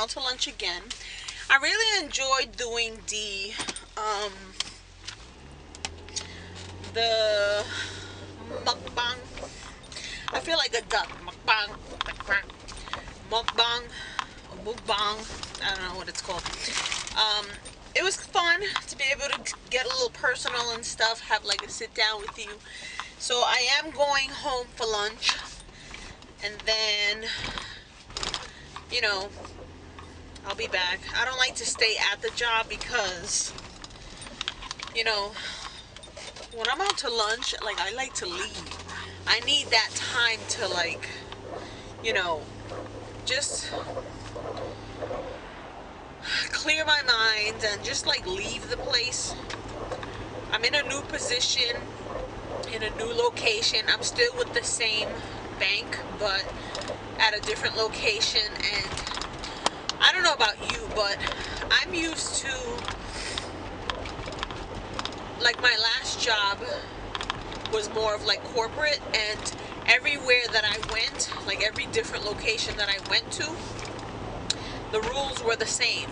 out to lunch again. I really enjoyed doing the mukbang. I feel like a duck. Mukbang, mukbang, or mukbang. I don't know what it's called. It was fun to be able to get a little personal and stuff, have like a sit down with you. So I am going home for lunch, and then, you know, I'll be back. I don't like to stay at the job because, you know, when I'm out to lunch, like, I like to leave. I need that time to, like, you know, just clear my mind and just, like, leave the place. I'm in a new position, in a new location. I'm still with the same bank, but at a different location. And I don't know about you, but I'm used to, like, my last job was more of like corporate, and everywhere that I went, like every different location that I went to, the rules were the same,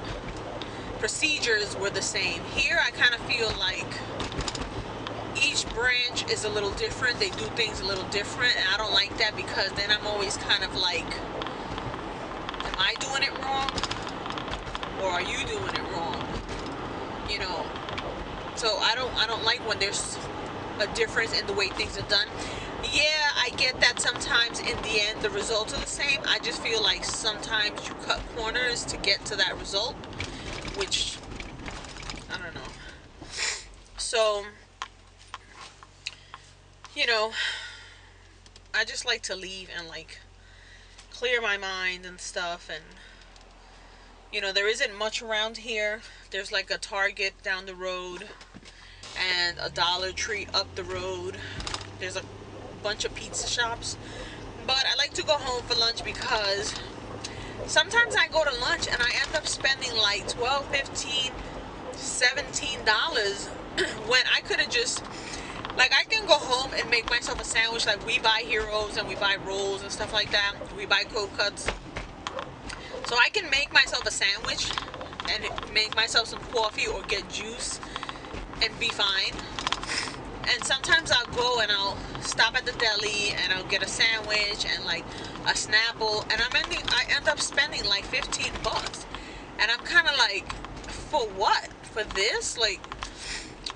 procedures were the same. Here I kind of feel like each branch is a little different. They do things a little different, and I don't like that, because then I'm always kind of like, am I doing it wrong, or are you doing it wrong? You know, so I don't like when there's a difference in the way things are done. Yeah, I get that sometimes in the end the results are the same. I just feel like sometimes you cut corners to get to that result, which I don't know. So, you know, I just like to leave and like clear my mind and stuff. And you know, there isn't much around here. There's like a Target down the road and a Dollar Tree up the road. There's a bunch of pizza shops. But I like to go home for lunch because sometimes I go to lunch and I end up spending like $12, $15, $17 when I could have just, like, I can go home and make myself a sandwich. Like, we buy Heroes and we buy rolls and stuff like that. We buy cold cuts. So I can make myself a sandwich and make myself some coffee or get juice and be fine. And sometimes I'll go and I'll stop at the deli and I'll get a sandwich and like a Snapple, and I end up spending like $15. And I'm kind of like, for what? For this? Like,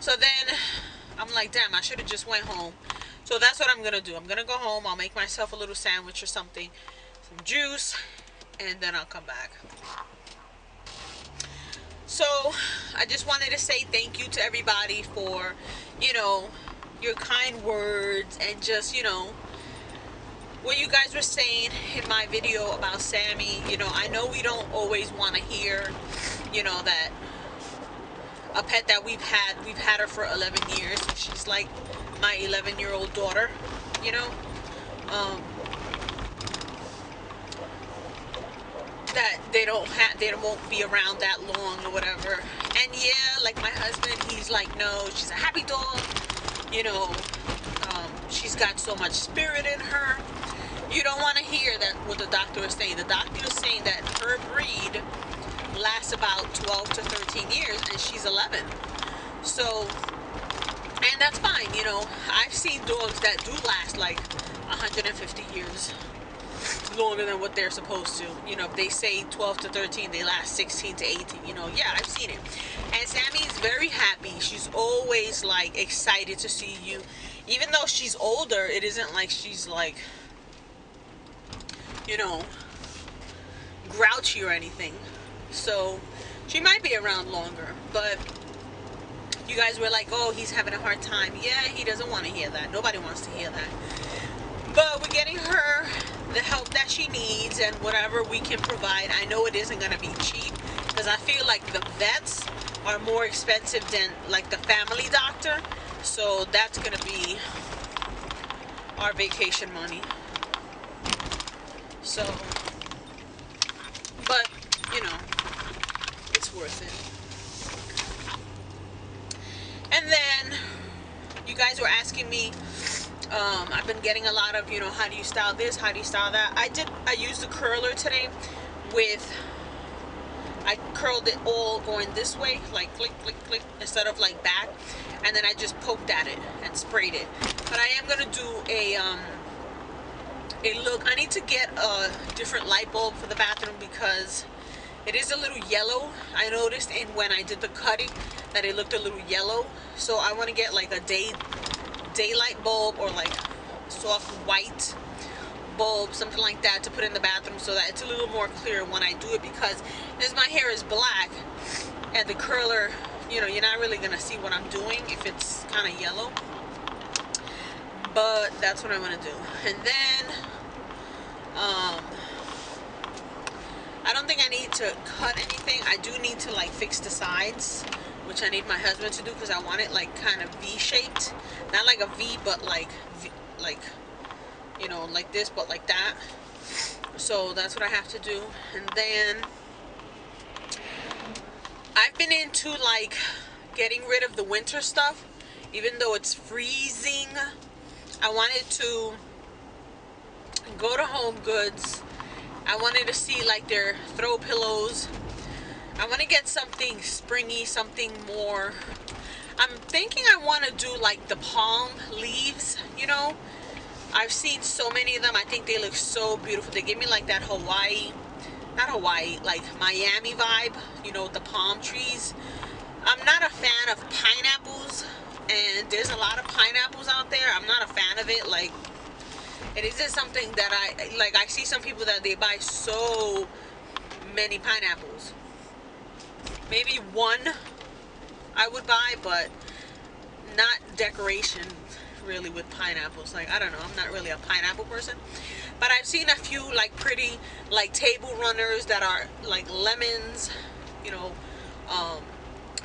so then I'm like, damn, I should have just went home. So that's what I'm gonna do. I'm gonna go home, I'll make myself a little sandwich or something, some juice, and then I'll come back. So I just wanted to say thank you to everybody for, you know, your kind words, and just, you know, what you guys were saying in my video about Sammy. You know, I know we don't always want to hear, you know, that a pet that we've had her for 11 years. She's like my 11-year-old daughter, you know. That they won't be around that long or whatever. And yeah, like my husband, he's like, no, she's a happy dog, you know. She's got so much spirit in her. You don't want to hear that, what the doctor is saying. The doctor is saying that her breed lasts about 12 to 13 years, and she's 11. So, and that's fine, you know. I've seen dogs that do last like 150 years. Longer than what they're supposed to. You know, if they say 12 to 13, they last 16 to 18. You know, yeah, I've seen it. And Sammy is very happy. She's always like excited to see you. Even though she's older, it isn't like she's like, you know, grouchy or anything. So she might be around longer. But you guys were like, oh, he's having a hard time. Yeah, he doesn't want to hear that. Nobody wants to hear that. But we're getting her the help that she needs, and whatever we can provide. I know it isn't going to be cheap, because I feel like the vets are more expensive than like the family doctor. So that's going to be our vacation money. So, but, you know, it's worth it. And then you guys were asking me, I've been getting a lot of, you know, how do you style this, how do you style that. I used the curler today with I curled it all going this way, like click, click, click, instead of like back. And then I just poked at it and sprayed it. But I am gonna do a look. I need to get a different light bulb for the bathroom because it is a little yellow. I noticed when I did the cutting that it looked a little yellow. So I want to get like a daylight bulb or like soft white bulb, something like that, to put in the bathroom so that it's a little more clear when I do it, because as my hair is black and the curler, you know, you're not really gonna see what I'm doing if it's kind of yellow. But that's what I'm gonna do. And then I don't think I need to cut anything. I do need to like fix the sides, which I need my husband to do because I want it like kind of V-shaped, not like a V, but like you know, like this, but like that. So that's what I have to do. And then I've been into like getting rid of the winter stuff, even though it's freezing. I wanted to go to Home Goods. I wanted to see like their throw pillows. I want to get something springy, something more. I'm thinking I want to do like the palm leaves, you know. I've seen so many of them. I think they look so beautiful. They give me like that Hawaii, not Hawaii, like Miami vibe, you know, the palm trees. I'm not a fan of pineapples, and there's a lot of pineapples out there. I'm not a fan of it. Like, it isn't something that I like. I see some people that they buy so many pineapples. Maybe one I would buy, but not decoration really with pineapples. Like, I don't know, I'm not really a pineapple person, but I've seen a few like pretty like table runners that are like lemons, you know,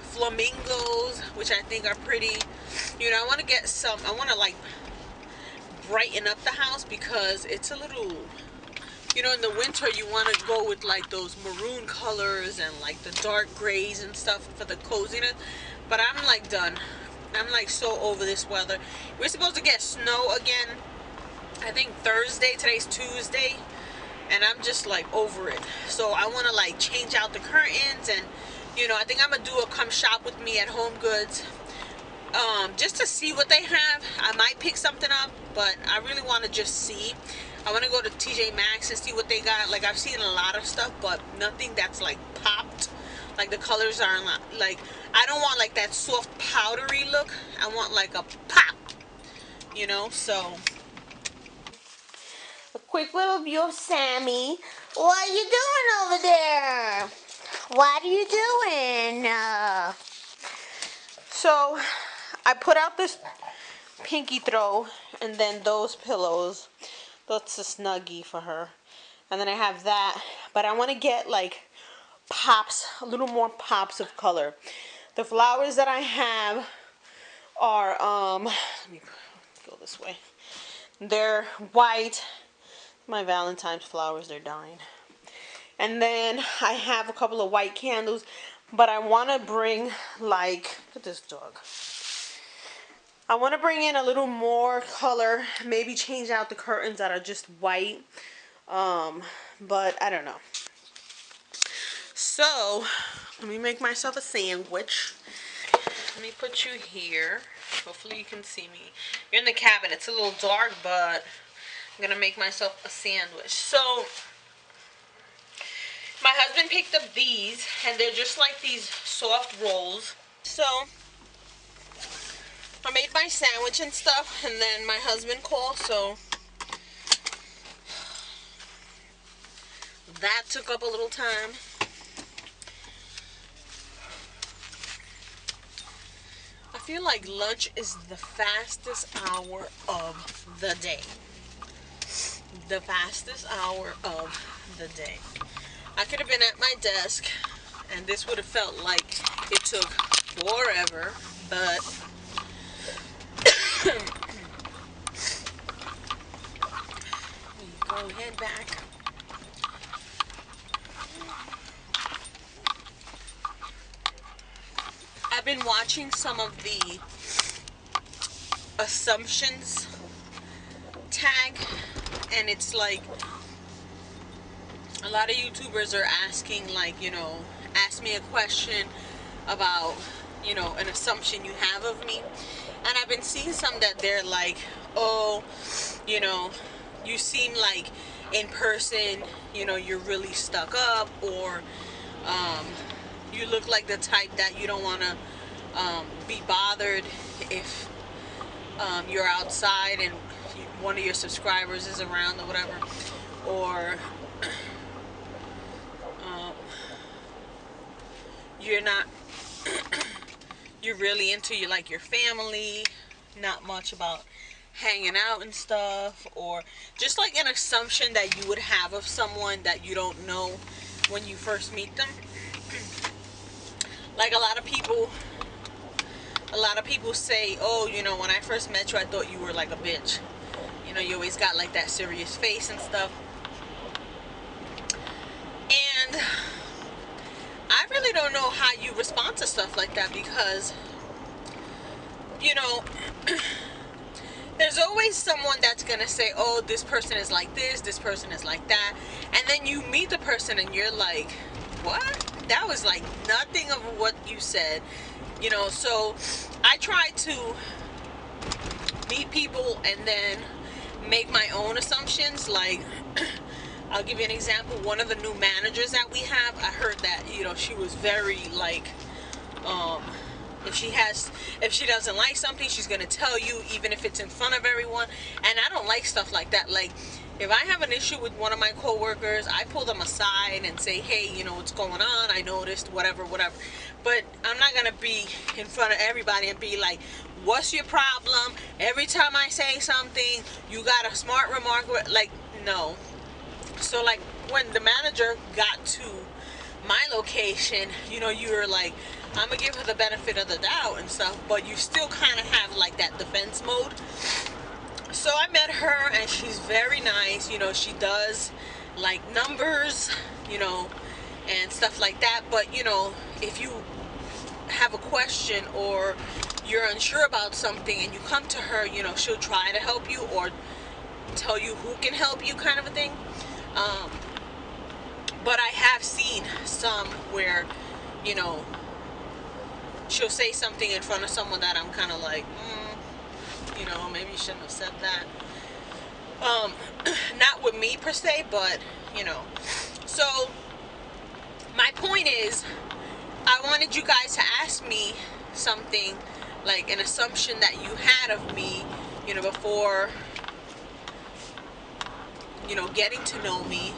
flamingos, which I think are pretty. You know, I want to get some. I want to like brighten up the house because it's a little, you know, in the winter you want to go with like those maroon colors and like the dark grays and stuff for the coziness. But I'm like done. I'm like so over this weather. We're supposed to get snow again, I think Thursday. Today's Tuesday, and I'm just like over it. So I want to like change out the curtains, and you know, I think I'm gonna do a come shop with me at Home Goods, just to see what they have. I might pick something up, but I really want to just see. I want to go to TJ Maxx and see what they got. Like, I've seen a lot of stuff, but nothing that's like popped. Like, the colors are not like, I don't want like that soft powdery look. I want like a pop, you know. So a quick little view of Sammy. What are you doing over there? What are you doing? So I put out this pinky throw and then those pillows. That's a snuggie for her. And then I have that. But I want to get like pops, a little more pops of color. The flowers that I have are, let me go this way. They're white. My Valentine's flowers, they're dying. And then I have a couple of white candles. But I want to bring like, look at this dog. I want to bring in a little more color, maybe change out the curtains that are just white, but I don't know. So, let me make myself a sandwich. Let me put you here. Hopefully you can see me. You're in the cabin. It's a little dark, but I'm going to make myself a sandwich. So, my husband picked up these, and they're just like these soft rolls. So, I made my sandwich and stuff, and then my husband called, so that took up a little time. I feel like lunch is the fastest hour of the day. The fastest hour of the day. I could have been at my desk, and this would have felt like it took forever, but go head back. I've been watching some of the assumptions tag, and it's like a lot of YouTubers are asking, like, ask me a question about, an assumption you have of me. And I've been seeing some that they're like, oh, you know, you seem like in person, you're really stuck up, or you look like the type that you don't want to be bothered if you're outside and one of your subscribers is around or whatever, or you're not, you're really into your family, not much about hanging out and stuff, or just like an assumption that you would have of someone that you don't know when you first meet them. Like a lot of people say, oh, when I first met you, I thought you were like a bitch. You always got like that serious face and stuff. And I really don't know how you respond to stuff like that, because there's always someone that's gonna say, oh, this person is like this person is like that, and then you meet the person and you're like, what? That was like nothing of what you said. So I try to meet people and then make my own assumptions. Like, I'll give you an example. One of the new managers that we have, I heard that, she was very like, if she doesn't like something, she's gonna tell you, even if it's in front of everyone. And I don't like stuff like that. Like, if I have an issue with one of my coworkers, I pull them aside and say, hey, what's going on? I noticed, whatever. But I'm not gonna be in front of everybody and be like, what's your problem? Every time I say something, you got a smart remark. Like, no. So like when the manager got to my location, you were like, I'm gonna give her the benefit of the doubt and stuff, but you still kind of have like that defense mode. So I met her and she's very nice. She does like numbers, and stuff like that. But if you have a question or you're unsure about something and you come to her, she'll try to help you or tell you who can help you, kind of a thing. But I have seen some where, she'll say something in front of someone that I'm kind of like, maybe you shouldn't have said that. Not with me per se, but, So, my point is, I wanted you guys to ask me something, like an assumption that you had of me, before, getting to know me.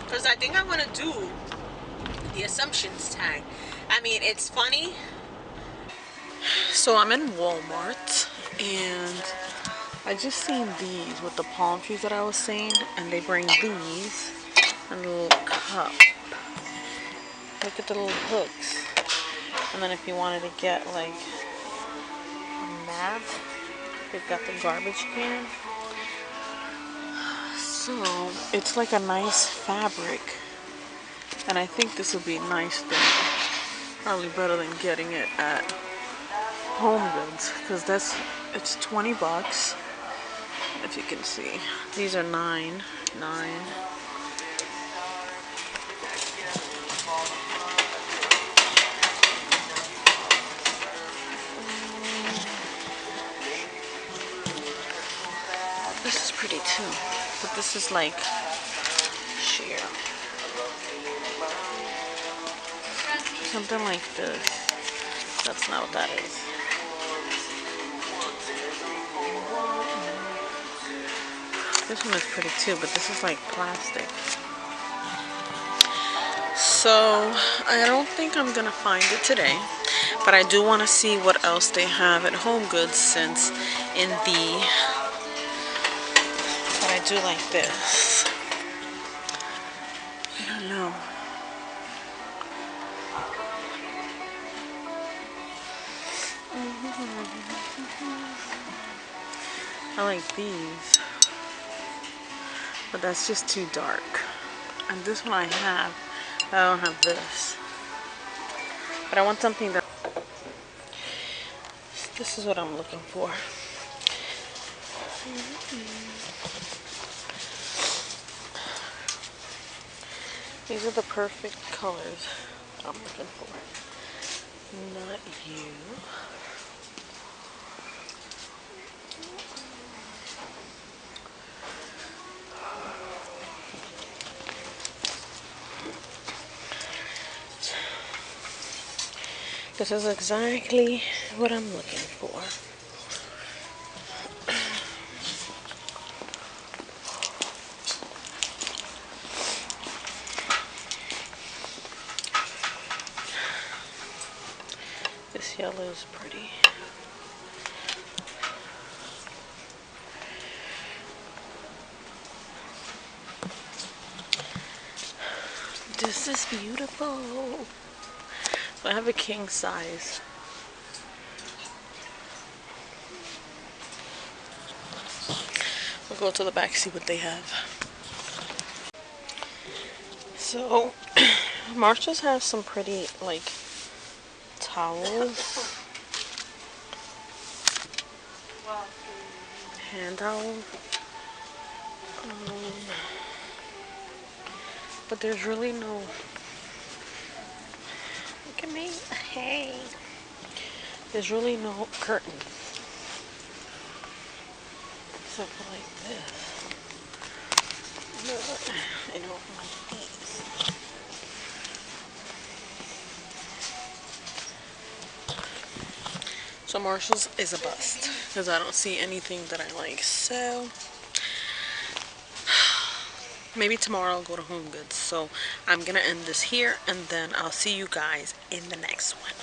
Because I think I want to do the assumptions tag. I mean, it's funny. So I'm in Walmart and I just seen these with the palm trees that I was saying, and they bring these and a little cup. Look at the little hooks. And then if you wanted to get like a mat, they've got the garbage can. So it's like a nice fabric, and I think this would be nice thing. Probably better than getting it at Home Goods, because it's 20 bucks. If you can see, these are $9. This is pretty too, but this is like sheer. Something like this. That's not what that is. This one is pretty too, but this is like plastic. So I don't think I'm gonna find it today, but I do want to see what else they have at Home Goods, since in the, but I do like this. I don't know. I like these, but that's just too dark. And this one I have, I don't have this. But I want something that, this is what I'm looking for. These are the perfect colors I'm looking for. Not you. This is exactly what I'm looking for. This yellow is pretty. This is beautiful. So I have a king size. We'll go to the back, see what they have. So, Marshalls have some pretty, like, towels. Hand towels. But there's really no... Look at me. Hey. There's really no curtains. Except for like this. But I don't like these. So Marshalls is a bust. Because I don't see anything that I like. So... maybe tomorrow I'll go to Home Goods. So I'm going to end this here. And then I'll see you guys in the next one.